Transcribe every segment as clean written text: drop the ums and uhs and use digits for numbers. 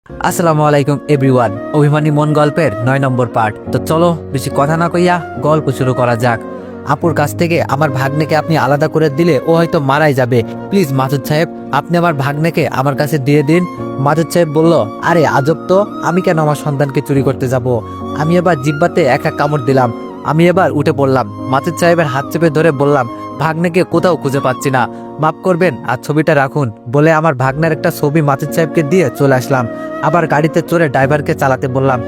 আসসালামু আলাইকুম এভরিওয়ান। অভিমানী মন গল্পের 9 নম্বর পার্ট। তো চলো বেশি কথা না কইয়া গল্প শুরু করা যাক। আপুর কাছ থেকে আমার ভাগ্নেকে আপনি আলাদা করে দিলে ও হয়তো মারাই যাবে। প্লিজ মাসুদ সাহেব, আপনি আমার ভাগ্নেকে আমার কাছে দিয়ে দিন। মাসুদ সাহেব বলল, আরে আজব তো, আমি কেন আমার সন্তানকে চুরি করতে যাব? আমি এবার জিব্বাতে এক এক কামড় দিলাম। আমি এবার উঠে পড়লাম। মাসুদ সাহেবের হাত চেপে ধরে বললাম, ভাগ্নেকে কোথাও খুঁজে পাচ্ছি না, মাফ করবেন আর ছবিটা রাখুন। বলে আমার ভাগ্নের একটা ছবি মাসুদ সাহেবকে দিয়ে চলে আসলাম। আবার গাড়িতে চড়ে ড্রাইভারকে চালাতে বললাম।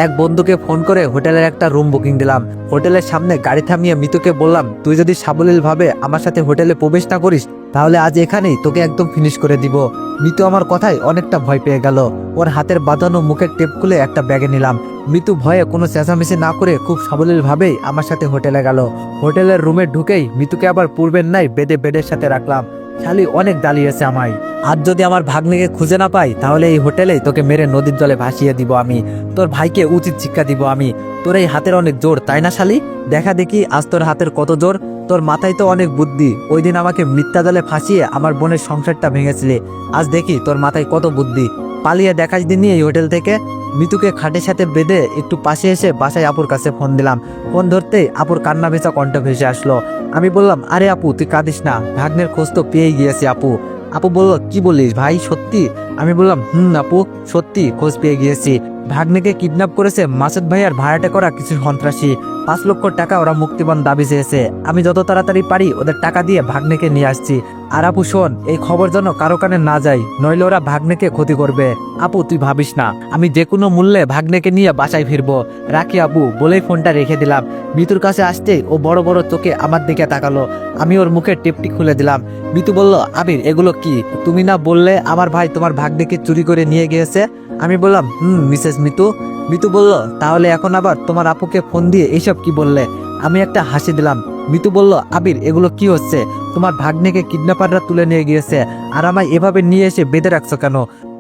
এক বন্ধুকে ফোন করে হোটেলের একটা রুম বুকিং দিলাম। হোটেলের সামনে গাড়ি থামিয়ে মিতুকে বললাম, তুই যদি সাবলীলভাবে আমার সাথে হোটেলে প্রবেশ না করিস তাহলে আজ এখানেই তোকে একদম ফিনিশ করে দিব। মিতু আমার কথায় অনেকটা ভয় পেয়ে গেল। ওর হাতের বাঁধানো মুখের টেপ খুলে একটা ব্যাগে নিলাম। মিতু ভয়ে কোনো চেঁচামেচি না করে খুব সাবলীলভাবেই আমার সাথে হোটেলে গেল। হোটেলের রুমে ঢুকেই মিতুকে আবার পূর্বের নাই বেডে বেডের সাথে রাখলাম। শালি অনেক দাঁড়িয়েছে আমায়। আজ যদি আমার ভাগ্নেকে খুঁজে না পাই তাহলে এই হোটেলেই তোকে মেরে নদীর জলে ভাসিয়ে দিব আমি। তোর ভাইকে উচিত শিক্ষা দিব আমি। তোর এই হাতের অনেক জোর, তাই না শালি? দেখা দেখি আজ তোর হাতের কত জোর। তোর মাথায় তো অনেক বুদ্ধি। ওই দিন আমাকে মিথ্যা জালে ফাঁসিয়ে আমার বোনের সংসারটা ভেঙেছিলে। আজ দেখি তোর মাথায় কত বুদ্ধি। পালিয়ে দেখাস দিনই এই হোটেল থেকে। মিতুকে খাটের সাথে বেঁধে একটু পাশে এসে বাসায় আপুর কাছে ফোন দিলাম। ফোন ধরতেই আপুর কান্না ভেজা কণ্ঠ ভেসে আসলো। আমি বললাম, আরে আপু তুই কাঁদিস না, ভাগ্নের খোঁজ তো পেয়ে গিয়েছি আপু। আপু বলল, কি বলিস ভাই, সত্যি? আমি বললাম, আপু সত্যি খোঁজ পেয়ে গিয়েছি। ভাগ্নেকে কিডন্যাপ করেছে মাসুদ ভাইয়ার ভাড়াটে করা কিছু সন্ত্রাসী। 5 লক্ষ টাকা ওরা মুক্তিপণ দাবি চেয়েছে। আমি যত তাড়াতাড়ি পারি ওদের টাকা দিয়ে ভাগ্নেকে নিয়ে আসছি। আর আপু শোন, এই খবর যেন কারো কানে না যায়, নইলে ওরা ভাগ্নেকে ক্ষতি করবে। আপু তুই ভাবিস না, আমি যে কোনো মূল্যে ভাগ্নেকে নিয়ে বাসায় ফিরবো। রাখি আপু, বলেই ফোনটা রেখে দিলাম। মিতুর কাছে আসতেই ও বড় বড় চোখে আমার দিকে তাকালো। আমি ওর মুখের টেপটি খুলে দিলাম। মিতু বলল, আবির এগুলো কি? তুমি না বললে আমার ভাই তোমার ভাগ্নেকে চুরি করে নিয়ে গিয়েছে? আমি বললাম, মিসেস মিতু। মিতু বলল, তাহলে এখন আবার তোমার আপুকে ফোন দিয়ে এইসব কি বললে? আমি একটা হাসি দিলাম। মিতু বলল, আবির এগুলো কি হচ্ছে? তোমার ভাগ্নেকে কিডন্যাপাররা তুলে নিয়ে গিয়েছে, আর আমায় এভাবে নিয়ে এসে বেঁধে রাখছো কেন?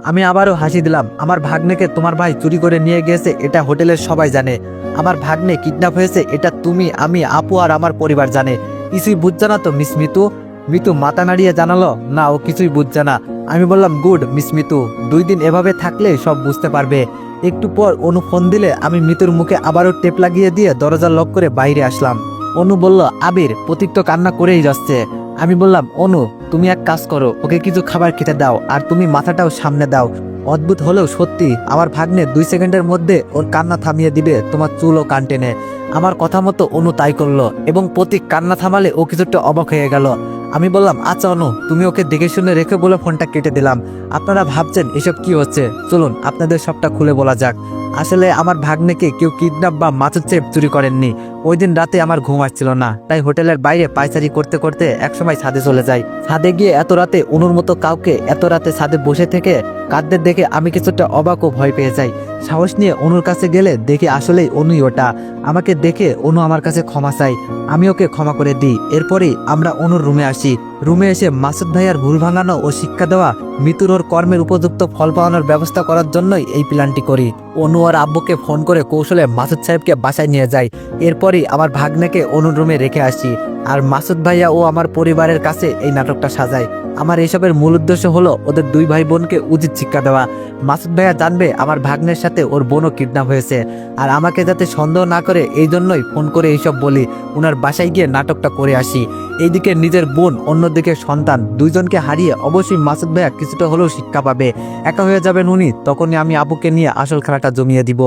আমি আবারও হাসি দিলাম। আমার ভাগ্নেকে তোমার ভাই চুরি করে নিয়ে গিয়েছে এটা হোটেলের সবাই জানে। আমার ভাগ্নে কিডন্যাপ হয়েছে এটা তুমি, আমি, আপু আর আমার পরিবার জানে। কিছুই বুঝছে না তো মিস মিতু? মিতু মাথা নাড়িয়ে জানালো, না ও কিছুই বুঝছে না। আমি বললাম, গুড মিস মিতু, 2 দিন এভাবে থাকলে সব বুঝতে পারবে। একটু পর অনু ফোন দিলে আমি মিতুর মুখে আবারও টেপ লাগিয়ে দিয়ে দরজা লক করে বাইরে আসলাম। অনু বলল, আবির প্রতীক তো কান্না করেই যাচ্ছে। আমি বললাম, অনু তুমি এক কাজ করো, ওকে কিছু খাবার খেতে দাও আর তুমি মাথাটাও সামনে দাও। অদ্ভুত হলেও সত্যি, আমার ভাগ্নে 2 সেকেন্ডের মধ্যে ওর কান্না থামিয়ে দিবে তোমার চুল ও কান টেনে। আমার কথা মতো অনু তাই করলো এবং প্রতীক কান্না থামালে ও কিছুটা অবাক হয়ে গেল। আমি বললাম, আচ্ছা অনু তুমি ওকে দেখে শুনে রেখে বলে ফোনটা কেটে দিলাম। আপনারা ভাবছেন এসব কি হচ্ছে, চলুন আপনাদের সবটা খুলে বলা যাক। আসলে আমার ভাগ্নেকে কেউ কিডন্যাপ বা মাসুদ সাহেব চুরি করেননি। ওই দিন রাতে আমার ঘুম আসছিল না, তাই হোটেলের বাইরে পায়চারি করতে করতে একসময় ছাদে চলে যাই। ছাদে গিয়ে এত রাতে অনুর মতো কাউকে এত রাতে ছাদে বসে থেকে কাঁদতে দেখে আমি কিছুটা অবাক ও ভয় পেয়ে যাই। সাহস নিয়ে অনুর কাছে গেলে দেখি আসলেই অনুই ওটা। আমাকে দেখে অনু আমার কাছে ক্ষমা চাই। আমি ওকে ক্ষমা করে দিই। এরপরেই আমরা অনুর রুমে আসি। রুমে এসে মাসুদ ভাইয়ার ভুল ভাঙানো ও শিক্ষা দেওয়া, মিতুর ওর কর্মের উপযুক্ত ফল পাওয়ানোর ব্যবস্থা করার জন্যই এই প্ল্যানটি করি। অনু আর আব্বুকে ফোন করে কৌশলে মাসুদ সাহেবকে বাসায় নিয়ে যাই। এরপরই আমার ভাগ্নেকে অনুর রুমে রেখে আসি আর মাসুদ ভাইয়া ও আমার পরিবারের কাছে এই নাটকটা সাজাই। আমার এইসবের মূল উদ্দেশ্য হলো ওদের 2 ভাই বোনকে উচিত শিক্ষা দেওয়া। মাসুদ ভাইয়া জানবে আমার ভাগ্নের সাথে ওর বোনও কিডন্যাপ হয়েছে, আর আমাকে যাতে সন্দেহ না করে এই জন্যই ফোন করে এইসব বলি। ওনার বাসায় গিয়ে নাটকটা করে আসি। এইদিকে নিজের বোন, অন্যদিকে সন্তান, 2 জনকে হারিয়ে অবশ্যই মাসুদ ভাইয়া কিছুটা হলেও শিক্ষা পাবে। একা হয়ে যাবেন উনি, তখনই আমি আবুকে নিয়ে আসল খেলাটা জমিয়ে দিব।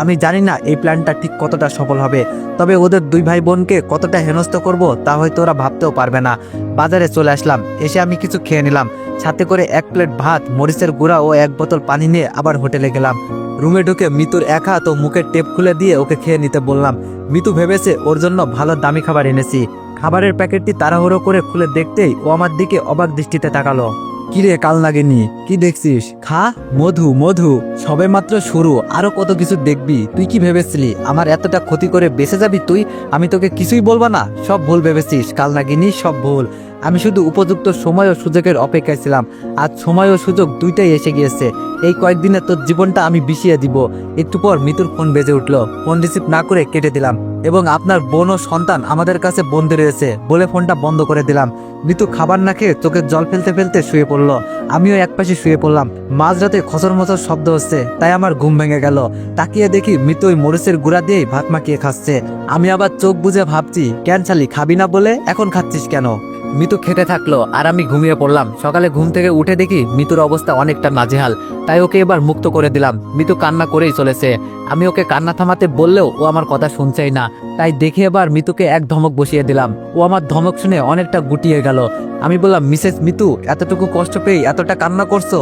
আমি জানি না এই প্ল্যানটা ঠিক কতটা সফল হবে, তবে ওদের 2 ভাই বোনকে কতটা হেনস্থ করব তা হয়তো ওরা ভাবতেও পারবে না। বাজারে চলে আসলাম। এসে আমি কিছু খেয়ে নিলাম, সাথে করে 1 প্লেট ভাত, মরিচের গুঁড়া ও 1 বোতল পানি নিয়ে আবার হোটেলে গেলাম। রুমে ঢুকে মিতুর এক হাত ও মুখের টেপ খুলে দিয়ে ওকে খেয়ে নিতে বললাম। মিতু ভেবেছে ওর জন্য ভালো দামি খাবার এনেছি। খাবারের প্যাকেটটি তাড়াহুড়ো করে খুলে দেখতেই ও আমার দিকে অবাক দৃষ্টিতে তাকালো। কিরে কাল নাগিনি, কি দেখছিস? খা, মধু মধু, সবে মাত্র শুরু, আরো কত কিছু দেখবি। তুই কি ভেবেছিলি আমার এতটা ক্ষতি করে বেঁচে যাবি তুই? আমি তোকে কিছুই বলবো না, সব ভুল ভেবেছিস কাল নাগিনি, সব ভুল। আমি শুধু উপযুক্ত সময় ও সুযোগের অপেক্ষায় ছিলাম। আজ সময় ও সুযোগ দুইটাই এসে গিয়েছে। এই কয়েকদিনে তোর জীবনটা আমি বিষিয়ে দিব। একটু পর মিতুর ফোন বেজে উঠলো। ফোন রিসিভ না করে কেটে দিলাম। এবং আপনার বোন ও সন্তান আমাদের কাছে বন্দি রয়েছে বলে ফোনটা বন্ধ করে দিলাম। মিতু খাবার না খেয়ে চোখের জল ফেলতে ফেলতে শুয়ে পড়লো। আমিও একপাশে শুয়ে পড়লাম। মাঝরাতে খচর মচর শব্দ হচ্ছে, তাই আমার ঘুম ভেঙে গেল। তাকিয়ে দেখি মিতু ওই মরিচের গুঁড়া দিয়েই ভাত মাখিয়ে খাচ্ছে। আমি আবার চোখ বুজে ভাবছি, কেন শালি খাবি না বলে এখন খাচ্ছিস কেন? মিতু খেতে থাকলো আর আমি ঘুমিয়ে পড়লাম। সকালে ঘুম থেকে উঠে দেখি মিতুর অবস্থা অনেকটা নাজেহাল, তাই ওকে এবার মুক্ত করে দিলাম। মিতু কান্না করেই চলেছে। আমি ওকে কান্না থামাতে বললেও ও আমার কথা শুনছেই না, তাই দেখে এবার মিতুকে এক ধমক বসিয়ে দিলাম। ও আমার ধমক শুনে অনেকটা গুটিয়ে গেল। আমি বললাম, মিসেস মিতু, এতটুকু কষ্ট পেয়ে এতটা কান্না করছো?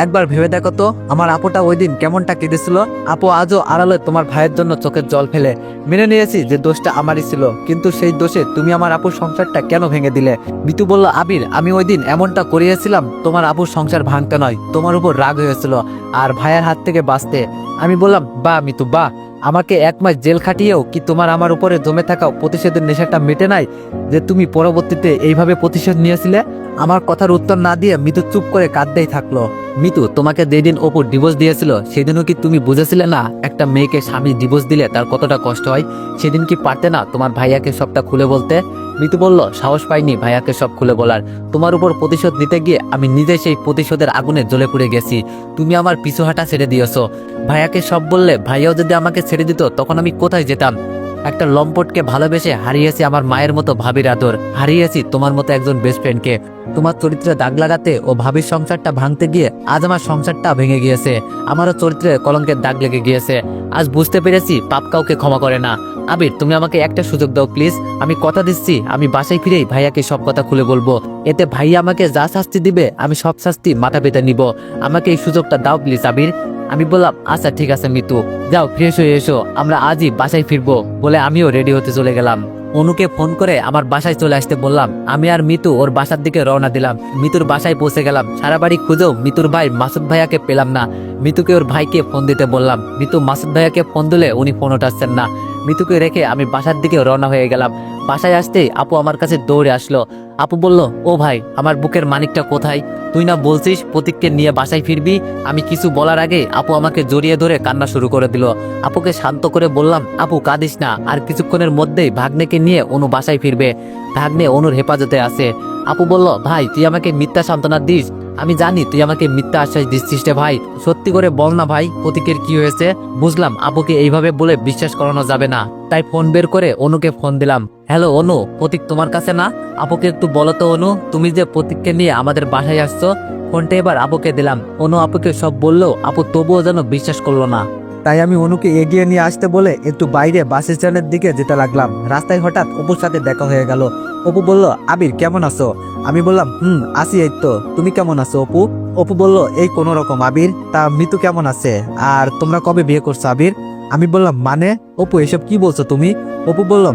একবার ভেবে দেখো তো, আমার আপুটা ওই দিন কেমনটা কেঁদেছিল। আপু আজও আড়ালে তোমার ভাইয়ের জন্য চোখের জল ফেলে। মেনে নিয়েছি যে দোষটা আমারই ছিল, কিন্তু সেই দোষে তুমি আমার আপুর সংসারটা কেন ভেঙে দিলে? মিতু বলল, আবির, আমি ওই দিন এমনটা করিয়েছিলাম তোমার আপুর সংসার ভাঙতে নয়, তোমার উপর রাগ হয়েছিল আর ভাইয়ের হাত থেকে বাঁচতে। আমি বললাম, বাহ মিতু বাহ, আমাকে 1 মাস জেল খাটিয়েও কি তোমার আমার উপরে জমে থাকা প্রতিশোধের নেশাটা মেটে নাই, যে তুমি পরবর্তীতে এইভাবে প্রতিশোধ নিয়েছিলে? আমার কথার উত্তর না দিয়ে মিতু চুপ করে কাঁদতেই থাকলো। মিতু, তোমাকে যেদিন অপু ডিভোর্স দিয়েছিল সেদিনও কি তুমি বুঝেছিলে না একটা মেয়েকে স্বামী ডিভোর্স দিলে তার কতটা কষ্ট হয়? সেদিন কি পারতে না তোমার ভাইয়াকে সবটা খুলে বলতে? মিতু বলল, সাহস পাইনি ভাইয়াকে সব খুলে বলার। তোমার উপর প্রতিশোধ নিতে গিয়ে আমি নিজে সেই প্রতিশোধের আগুনে জ্বলে পুড়ে গেছি। তুমি আমার পিছু হাঁটা ছেড়ে দিয়েছো। ভাইয়াকে সব বললে ভাইয়াও যদি আমাকে ছেড়ে দিত তখন আমি কোথায় যেতাম? একটা লম্পটকে ভালোবেসে হারিয়েছি আমার মায়ের মতো ভাবির আদর, হারিয়েছি তোমার মতো একজন বেস্ট ফ্রেন্ডকে। তোমার চরিত্রে দাগ লাগাতে ও ভাবির সংসারটা ভাঙতে গিয়ে আজ আমার সংসারটা ভেঙে গিয়েছে। আমারও চরিত্রে কলঙ্কের দাগ লেগে গিয়েছে। আজ বুঝতে পেরেছি পাপ কাউকে ক্ষমা করে না। আবির, তুমি আমাকে একটা সুযোগ দাও প্লিজ। আমি কথা দিচ্ছি, আমি বাসায় ফিরেই ভাইয়াকে সব কথা খুলে বলবো। এতে ভাইয়া আমাকে যা শাস্তি দিবে আমি সব শাস্তি মাথা পেতে নিব। আমাকে এই সুযোগটা দাও প্লিজ আবির। আমি বললাম, আচ্ছা ঠিক আছে মিতু, যাও ফ্রেশ হয়ে এসো, আমরা আজই বাসায় ফিরবো। বলে আমিও রেডি হতে চলে গেলাম। অনুকে ফোন করে আমার বাসায় চলে আসতে বললাম। আমি আর মিতু ওর বাসার দিকে রওনা দিলাম। মিতুর বাসায় পৌঁছে গেলাম। সারা বাড়ি খুঁজেও মিতুর ভাই মাসুদ ভাইয়াকে পেলাম না। মিতুকে ওর ভাইকে ফোন দিতে বললাম। মিতু মাসুদ ভাইয়াকে ফোন দিলে উনি ফোন ওঠাচ্ছেন না। মিতুকে রেখে আমি বাসার দিকে রওনা হয়ে গেলাম। বাসায় আসতেই আপু আমার কাছে দৌড়ে আসলো। আপু বলল, ও ভাই, আমার বুকের মানিকটা কোথায়? তুই না বলছিস প্রতীককে নিয়ে বাসায় ফিরবি? আমি কিছু বলার আগে আপু আমাকে জড়িয়ে ধরে কান্না শুরু করে দিল। আপুকে শান্ত করে বললাম, আপু কাঁদিস না, আর কিছুক্ষণের মধ্যেই ভাগ্নেকে নিয়ে অনু বাসায় ফিরবে। ভাগ্নে অনুর হেফাজতে আছে। আপু বলল, ভাই তুই আমাকে মিথ্যা সান্ত্বনা দিস? আমি জানি তুই আমাকে মিথ্যা আশ্বাস দিচ্ছিস রে ভাই, সত্যি করে বল না ভাই, প্রতীকের কি হয়েছে? বুঝলাম আপুকে এইভাবে বলে বিশ্বাস করানো যাবে না, তাই ফোন বের করে অনুকে ফোন দিলাম। হ্যালো অনু, প্রতীক তোমার কাছে না? আপুকে একটু বলো তো অনু, তুমি যে প্রতীককে নিয়ে আমাদের বাসায় আসছো। ফোনটা এবার আপুকে দিলাম। অনু আপুকে সব বললো। আপু তবুও যেন বিশ্বাস করলো না। তাই আমি অনুকে এগিয়ে নিয়ে আসতে বলে একটু বাইরে বাস স্ট্যান্ডের দিকে যেতে লাগলাম। রাস্তায় হঠাৎ অপুর সাথে দেখা হয়ে গেল। অপু বলল, আবির কেমন আছো? আমি বললাম, আছি এই তো, তুমি কেমন আছো অপু? অপু বলল, এই কোনো রকম। আবির, তা মিতু কেমন আছে? আর তোমরা কবে বিয়ে করছো আবির? আমি বললাম, মানে অপু এসব কি বলছো তুমি? অপু বলল,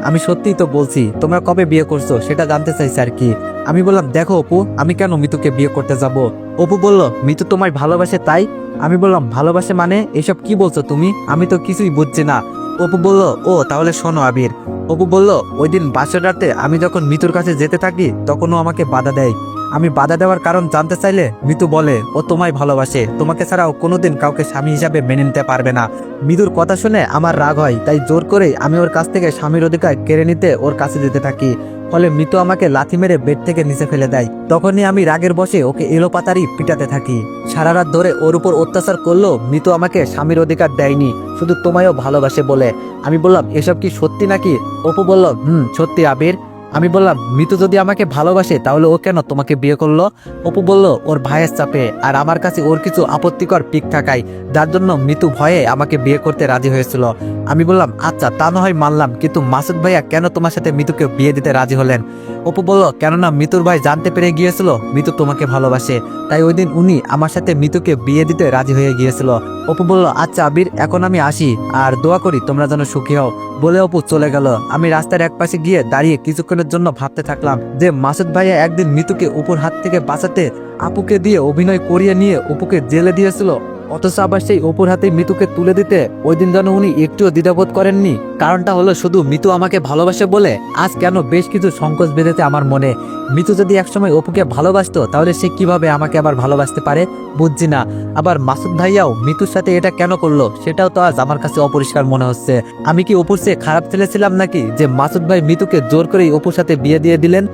আমি সত্যিই তো বলছি, তোমরা কবে বিয়ে করছো সেটা জানতে চাইছি আর কি। আমি বললাম, দেখো অপু, আমি কেন মিতুকে বিয়ে করতে যাব? অপু বলল, মিতু তোমায় ভালোবাসে তাই? আমি বললাম, ভালোবাসে মানে এসব কি বলছো তুমি? আমি তো কিছুই বুঝছি না। অপু বলল, ও তাহলে শোনো আবির। অপু বলল, ওই দিন বাসের রাতে আমি যখন মিতুর কাছে যেতে থাকি তখন ও আমাকে বাধা দেয়। আমি বাধা দেওয়ার কারণ জানতে চাইলে মিতু বলে, ও তোমায় ভালোবাসে, তোমাকে ছাড়াও কোনোদিন কাউকে স্বামী হিসাবে মেনে নিতে পারবে না। মিতুর কথা শুনে আমার রাগ হয়, তাই জোর করে আমি ওর কাছ থেকে স্বামীর অধিকার কেড়ে নিতে ওর কাছে যেতে থাকি। ফলে মিতু আমাকে লাথি মেরে বেড থেকে নিচে ফেলে দেয়। তখনই আমি রাগের বশে ওকে এলোপাতারি পিটাতে থাকি। সারা রাত ধরে ওর উপর অত্যাচার করলো। মিতু আমাকে স্বামীর অধিকার দেয়নি, শুধু তোমায়ও ভালোবাসে বলে। আমি বললাম, এসব কি সত্যি নাকি? অপু বলল, সত্যি আবির। আমি বললাম, মিতু যদি আমাকে ভালোবাসে তাহলে ও কেন তোমাকে বিয়ে করলো? অপু বলল, ওর ভাইয়ের চাপে আর আমার কাছে ওর কিছু আপত্তিকর পিক থাকায়, যার জন্য মিতু ভয়ে আমাকে বিয়ে করতে রাজি হয়েছিল। আমি বললাম, আচ্ছা তা না হয় মানলাম, কিন্তু মাসুদ ভাইয়া কেন তোমার সাথে মিতুকে বিয়ে দিতে রাজি হলেন? অপু বলল, কেননা মিতুর ভাই জানতে পেরে গিয়েছিল মিতু তোমাকে ভালোবাসে, তাই ওই দিন উনি আমার সাথে মিতুকে বিয়ে দিতে রাজি হয়ে গিয়েছিল। অপু বলল, আচ্ছা আবির, এখন আমি আসি, আর দোয়া করি তোমরা যেন সুখী হও। বলে অপু চলে গেল। আমি রাস্তার এক পাশে গিয়ে দাঁড়িয়ে কিছুক্ষণের জন্য ভাবতে থাকলাম যে মাসুদ ভাইয়া একদিন মিতুকে অপুর হাত থেকে বাঁচাতে আপুকে দিয়ে অভিনয় করিয়ে নিয়ে অপুকে জেলে দিয়েছিল, অথচ আবার সেই অপুর হাতে মিতুকে তুলে দিতে ওই দিন যেন উনি একটুও দ্বিধাবোধ করেননি। কারণটা হলো শুধু মিতু আমাকে ভালোবাসে বলে আজ কেন বেশ কিছু সংকোচ বেঁধেছে আমার মনে। মিতু যদি একসময় অপুকে ভালোবাসতো তাহলে সে কিভাবে আমাকে আবার ভালোবাসতে পারে বুঝছি না। আবার মাসুদ ভাইয়াও মিতুর সাথে এটা কেন করলো সেটাও তো আজ আমার কাছে অপরিষ্কার মনে হচ্ছে। আমি কি অপুর চেয়ে খারাপ ছেলে ছিলাম নাকি যে মাসুদ ভাই মিতুকে জোর করেই অপুর সাথে বিয়ে দিয়ে দিলেন?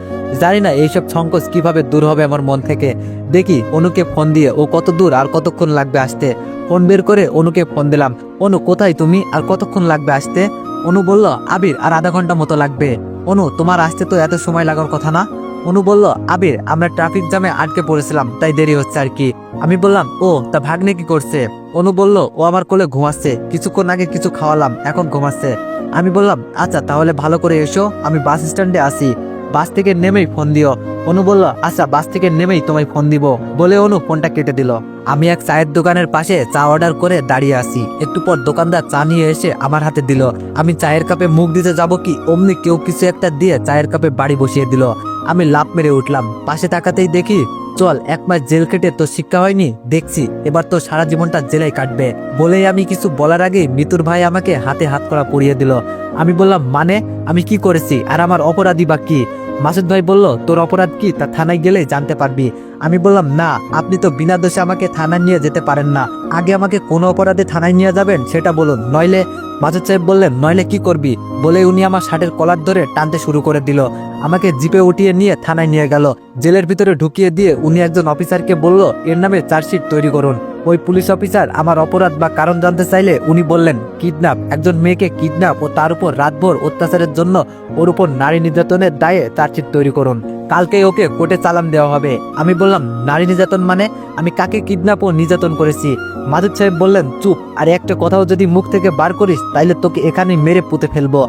জানি না এইসব সংকোচ কিভাবে দূর হবে আমার মন থেকে। দেখি অনুকে ফোন দিয়ে ও কত দূর আর কতক্ষণ লাগবে আসতে। ফোন বের করে অনুকে ফোন দিলাম। অনু কোথায় তুমি, আর কতক্ষণ লাগবে আসতে? অনু বলল আবির আর আধা ঘন্টা মতো লাগবে। অনু তোমার আসতে তো এত সময় লাগার কথা না। অনু বলল আবির আমরা ট্রাফিক জ্যামে আটকে পড়েছিলাম তাই দেরি হচ্ছে আর কি। আমি বললাম ও তা ভাগ্নে কি করছে? অনু বলল ও আমার কোলে ঘুমাচ্ছে, কিছুক্ষণ আগে কিছু খাওয়ালাম এখন ঘুমাচ্ছে। আমি বললাম আচ্ছা তাহলে ভালো করে এসো, আমি বাস স্ট্যান্ডে আসি, বাস থেকে নেমেই ফোন দিও। অনু বলল আচ্ছা বাস থেকে নেমেই তোমায় ফোন দিব বলে অনু ফোনটা কেটে দিল। আমি এক চায়ের দোকানের পাশে চা অর্ডার করে দাঁড়িয়ে আছি। একটু পর দোকানদার চা নিয়ে এসে আমার হাতে দিল। আমি চায়ের কাপে মুখ দিতে যাব কি অমনি কেউ কিছু একটা দিয়ে চায়ের কাপে বাড়ি বসিয়ে দিল। আমি লাফ মেরে উঠলাম, পাশে তাকাতেই দেখি চল 1 মাস জেল কেটে তোর শিক্ষা হয়নি, দেখছি এবার তো সারা জীবনটা জেলেই কাটবে। বলেই আমি কিছু বলার আগে মিতুর ভাই আমাকে হাতে হাত করা পরিয়ে দিল। আমি বললাম মানে আমি কি করেছি আর আমার অপরাধী বা কি? মাসুদ ভাই বলল তোর অপরাধ কি তা থানায় গেলেই জানতে পারবি। আমি বললাম না আপনি তো বিনা দোষে আমাকে থানায় নিয়ে যেতে পারেন না, আগে আমাকে কোন অপরাধে থানায় নিয়ে যাবেন সেটা বলুন, নইলে। মাসুদ সাহেব বললেন নইলে কি করবি? বলে উনি আমার শার্টের কলার ধরে টানতে শুরু করে দিল। আমাকে জিপে উঠিয়ে নিয়ে থানায় নিয়ে গেল। জেলের ভিতরে ঢুকিয়ে দিয়ে উনি একজন অফিসারকে বলল এর নামে চার্জশিট তৈরি করুন। ওই পুলিশ অফিসার আমার অপরাধ বা কারণ জানতে চাইলে উনি বললেন কিডন্যাপ, একজন মেয়েকে কিডন্যাপ ও তার উপর রাতভর অত্যাচারের জন্য ওর উপর নারী নির্যাতনের দায়ে চার্জশিট তৈরি করুন, কালকেই ওকে কোর্টে চালান দেওয়া হবে। আমি বললাম নারী নির্যাতন মানে? আমি কাকে কিডন্যাপ ও নির্যাতন করেছি? মাসুদ সাহেব বললেন চুপ, আর একটা কথাও যদি মুখ থেকে বার করিস তাইলে তোকে এখানে মেরে পুঁতে ফেলবো।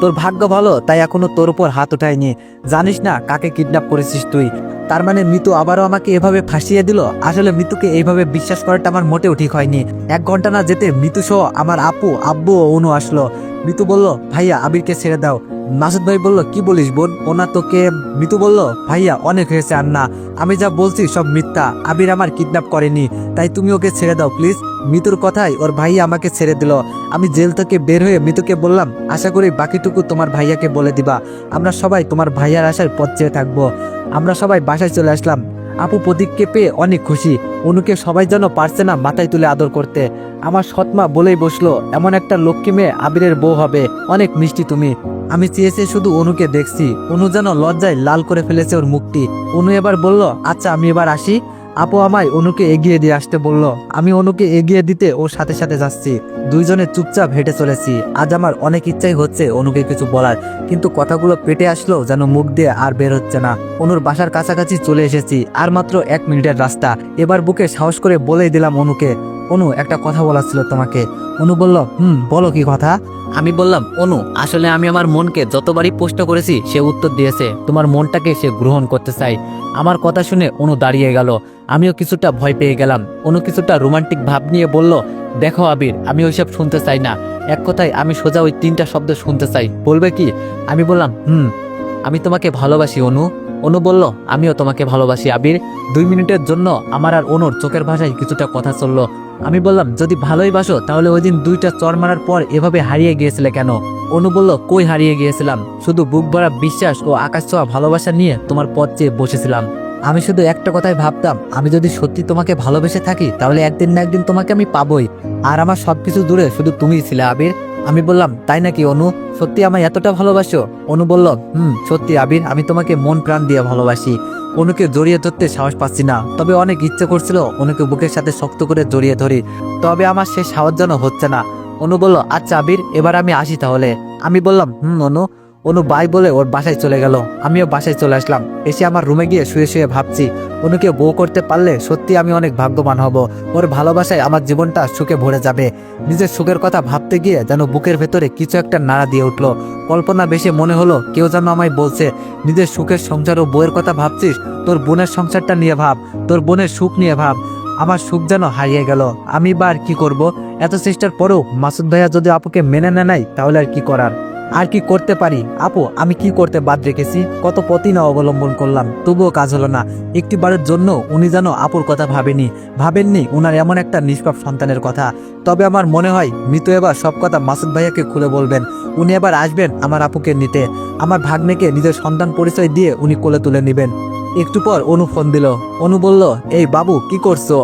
তোর ভাগ্য ভালো তাই এখনো তোর উপর হাত উঠায়নি, জানিস না কাকে কিডন্যাপ করেছিস তুই। তার মানে মিতু আবারও আমাকে এভাবে ফাঁসিয়ে দিল। আসলে মিতুকে এইভাবে বিশ্বাস করাটা আমার মোটেও ঠিক হয়নি। 1 ঘন্টা না যেতে মিতু সহ আমার আপু আব্বু ও অনু আসলো। মিতু বলল ভাইয়া আবিরকে ছেড়ে দাও। মাসুদ ভাই বলল কি বলিস বোন, ওনা তোকে? মিতু বলল ভাইয়া অনেক হয়েছে আর না, আমি যা বলছি সব মিথ্যা, আবির আমার কিডন্যাপ করেনি, তাই তুমি ওকে ছেড়ে দাও প্লিজ। মিতুর কথাই ওর ভাইয়া আমাকে ছেড়ে দিল। আমি জেল থেকে বের হয়ে মিতুকে বললাম আশা করি বাকিটুকু তোমার ভাইয়াকে বলে দিবা, আমরা সবাই তোমার ভাইয়ার আশার পথ চেয়ে থাকবো। আমরা সবাই বাসায় চলে আসলাম। আপু প্রদীপকে পেয়ে অনেক খুশি। অনুকে সবাই যেন পারছে না মাথায় তুলে আদর করতে। আমার সৎমা বলেই বসলো এমন একটা লক্ষ্মী মেয়ে আবিরের বউ হবে, অনেক মিষ্টি তুমি। আমি চেয়েছি শুধু অনুকে দেখছি, অনু যেন লজ্জায় লাল করে ফেলেছে ওর মুখটি। অনু এবার বলল আচ্ছা আমি এবার আসি। আপু আমায় অনুকে এগিয়ে দিয়ে আসতে বলল। আমি অনুকে এগিয়ে দিতে ওর সাথে সাথে যাচ্ছি। দুইজনে চুপচাপ হেঁটে চলেছি। আজ আমার অনেক ইচ্ছাই হচ্ছে অনুকে কিছু বলার, কিন্তু কথাগুলো পেটে আসলো যেন মুখ দিয়ে আর বের হচ্ছে না। অনুর বাসার কাছাকাছি চলে এসেছি, আর মাত্র 1 মিনিটের রাস্তা। এবার বুকে সাহস করে বলেই দিলাম অনুকে, অনু একটা কথা বলার ছিল তোমাকে। অনু বলল বলো কি কথা? আমি বললাম অনু আসলে আমি আমার মনকে যতবারই প্রশ্ন করেছি সে উত্তর দিয়েছে, তোমার মনটাকে সে গ্রহণ করতে চাই। আমার কথা শুনে অনু দাঁড়িয়ে গেল। আমিও কিছুটা ভয় পেয়ে গেলাম। অনু কিছুটা রোমান্টিক ভাব নিয়ে বলল দেখো আবির আমি ওইসব শুনতে চাই না, এক কথায় আমি সোজা ওই 3টা শব্দ শুনতে চাই, বলবে কি? আমি বললাম আমি তোমাকে ভালোবাসি অনু। অনু বলল আমিও তোমাকে ভালোবাসি আবির। 2 মিনিটের জন্য আমার আর অনুর চোখের ভাষায় কিছুটা কথা চললো। আমি বললাম যদি ভালোই বাসো তাহলে ওই দিন 2টা চর মারার পর এভাবে হারিয়ে গিয়েছিলে কেন? অনু বলল কই হারিয়ে গিয়েছিলাম, শুধু বুক ভরা বিশ্বাস ও আকাশ ছোঁয়া ভালোবাসা নিয়ে তোমার পথ চেয়ে বসেছিলাম। আমি শুধু একটা কথাই ভাবতাম, আমি যদি সত্যি তোমাকে ভালোবেসে থাকি তাহলে একদিন না একদিন তোমাকে আমি পাবোই, আর আমার সবকিছু দূরে শুধু তুমিই ছিলে আবির। আমি বললাম তাই নাকি অনু, সত্যি আমায় এতটা ভালোবাসো? অনু বলল সত্যি আবির, আমি তোমাকে মন প্রাণ দিয়ে ভালোবাসি। অনুকে জড়িয়ে ধরতে সাহস পাচ্ছি না, তবে অনেক ইচ্ছে করছিল অনুকে বুকের সাথে শক্ত করে জড়িয়ে ধরি, তবে আমার সে সাহস যেন হচ্ছে না। অনু বলল আচ্ছা আবির এবার আমি আসি তাহলে। আমি বললাম অনু। অনু বাই বলে ওর বাসায় চলে গেল। আমিও বাসায় চলে আসলাম। এসে আমার রুমে গিয়ে শুয়ে শুয়ে ভাবছি অনুকে বউ করতে পারলে সত্যি আমি অনেক ভাগ্যবান হব। ওর ভালোবাসায় আমার জীবনটা সুখে ভরে যাবে। নিজের সুখের কথা ভাবতে গিয়ে যেন বুকের ভেতরে কিছু একটা নাড়া দিয়ে উঠলো। কল্পনা বেশি মনে হলো কেউ যেন আমায় বলছে নিজের সুখের সংসার ও বউয়ের কথা ভাবছিস, তোর বোনের সংসারটা নিয়ে ভাব, তোর বোনের সুখ নিয়ে ভাব। আমার সুখ যেন হারিয়ে গেল। আমি বা আর কি করব? এত চেষ্টার পরেও মাসুদ ভাইয়া যদি আপুকে মেনে নেয় তাহলে আর কি করার। আর কি করতে পারি আপু? আমি কি করতে বাদ রেখেছি? কত পথই না অবলম্বন করলাম, তবুও কাজ হলো না। একটিবারের জন্য উনি যেন আপুর কথা ভাবেননি উনার এমন একটা নিষ্পাপ সন্তানের কথা। তবে আমার মনে হয় মিতু এবার সব কথা মাসুদ ভাইয়াকে খুলে বলবেন। উনি এবার আসবেন আমার আপুকে নিতে। আমার ভাগ্নেকে নিজের সন্তান পরিচয় দিয়ে উনি কোলে তুলে নেবেন। একটু পর অনু ফোন দিল। অনু বলল, এই বাবু কি করছো?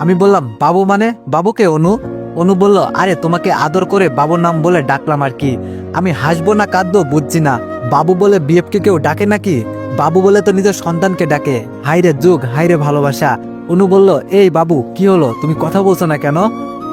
আমি বললাম, বাবু মানে? বাবুকে অনু? অনু বলল, আরে তোমাকে আদর করে বাবুর নাম বলে ডাকলাম আর কি। আমি হাসবো না কাঁদবো বুঝছি না। বাবু বলে বিএফকে কেউ ডাকে নাকি? বাবু বলে তো নিজের সন্তানকে ডাকে। হাইরে যুগ, হাইরে ভালোবাসা। অনু বলল, এই বাবু কি হলো, তুমি কথা বলছো না কেন?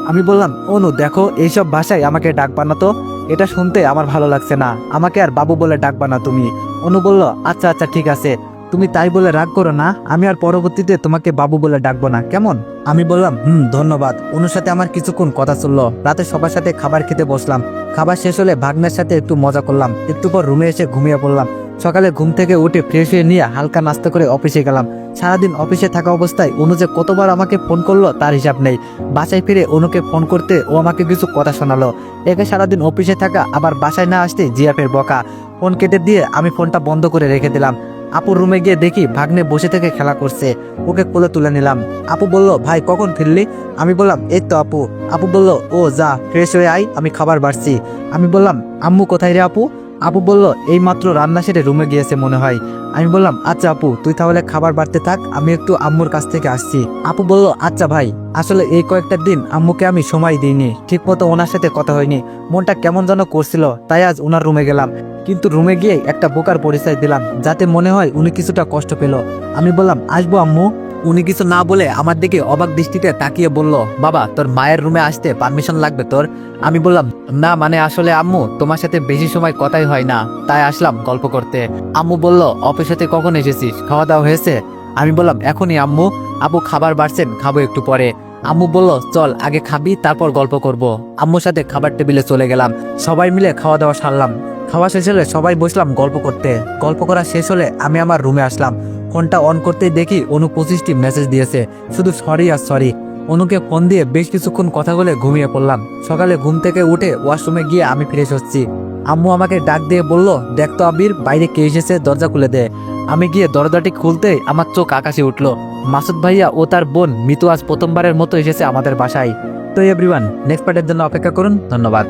আমি বললাম, অনু দেখো, এইসব ভাষায় আমাকে ডাকবা না তো, এটা শুনতে আমার ভালো লাগছে না। আমাকে আর বাবু বলে ডাকবা না তুমি। অনু বলল, আচ্ছা আচ্ছা ঠিক আছে, তুমি তাই বলে রাগ করো না। আমি আর পরবর্তীতে তোমাকে বাবু বলে ডাকবো না, কেমন? আমি বললাম, ধন্যবাদ। অনুর সাথে আমার কিছুক্ষণ কথা চললো। রাতে সবার সাথে খাবার খেতে বসলাম। খাবার শেষ হলে ভাগ্নের সাথে একটু মজা করলাম। একটু পর রুমে এসে ঘুমিয়ে পড়লাম। সকালে ঘুম থেকে উঠে ফ্রেশ হয়ে নিয়ে হালকা নাস্তা করে অফিসে গেলাম। সারাদিন অফিসে থাকা অবস্থায় অনু যে কতবার আমাকে ফোন করলো তার হিসাব নেই। বাসায় ফিরে অনুকে ফোন করতে ও আমাকে কিছু কথা শোনালো। একে সারাদিন অফিসে থাকা, আবার বাসায় না আসতে জিয়াফের বকা। ফোন কেটে দিয়ে আমি ফোনটা বন্ধ করে রেখে দিলাম। আপুর রুমে গিয়ে দেখি ভাগ্নে বসে থেকে খেলা করছে। ওকে কোলে তুলে নিলাম। আপু বলল, ভাই কখন ফিরলি? আমি বললাম, এই তো আপু। আপু বলল, ও যা ফ্রেশ হয়ে আয়, আমি খাবার বাড়ছি। আমি বললাম, আম্মু কোথায় রে আপু? আপু বলল, এই মাত্র রান্না সেরে রুমে গিয়েছে মনে হয়। আমি বললাম, আচ্ছা আপু, তুই তাহলে খাবার বাড়তে থাক, আমি একটু আম্মুর কাছ থেকে আসছি। আপু বলল, আচ্ছা ভাই। আসলে এই কয়েকটা দিন আম্মুকে আমি সময় দিইনি, ঠিক মতো ওনার সাথে কথা হয়নি। মনটা কেমন যেন করছিল, তাই আজ ওনার রুমে গেলাম। কিন্তু রুমে গিয়ে একটা বোকার পরিচয় দিলাম, যাতে মনে হয় উনি কিছুটা কষ্ট পেল। আমি বললাম, আসবো আম্মু। উনি কিছু না বলে আমার দিকে অবাক দৃষ্টিতে তাকিয়ে বলল, বাবা তোর মায়ের রুমে আসতে পারমিশন লাগবে তোর? আমি বললাম, না মানে আসলে আম্মু, তোমার সাথে বেশি সময় কথাই হয় না, তাই আসলাম গল্প করতে। আম্মু বলল, অফিস থেকে কখন এসেছিস, খাওয়া দাওয়া হয়েছে? আমি বললাম, এখনই আম্মু। আপু খাবার বাড়ছেন, খাবো একটু পরে। আম্মু বলল, চল আগে খাবি তারপর গল্প করব। আম্মুর সাথে খাবার টেবিলে চলে গেলাম। সবাই মিলে খাওয়া দাওয়া সারলাম। খাওয়া শেষ হলে সবাই বসলাম গল্প করতে। গল্প করা শেষ হলে আমি আমার রুমে আসলাম। ফোনটা অন করতেই দেখি অনু 25টি মেসেজ দিয়েছে, শুধু সরি আর সরি। অনুকে ফোন দিয়ে বেশ কিছুক্ষণ কথা বলে ঘুমিয়ে পড়লাম। সকালে ঘুম থেকে উঠে ওয়াশরুমে গিয়ে আমি ফ্রেশ হচ্ছি। আম্মু আমাকে ডাক দিয়ে বলল, দেখ তো আবির, বাইরে কে এসেছে, দরজা খুলে দে। আমি গিয়ে দরজাটি খুলতেই আমার চোখ আকাশে উঠলো। মাসুদ ভাইয়া ও তার বোন মিতু আজ প্রথমবারের মতো এসেছে আমাদের বাসায়। তো এভরিওয়ান, নেক্সট পার্টের জন্য অপেক্ষা করুন। ধন্যবাদ।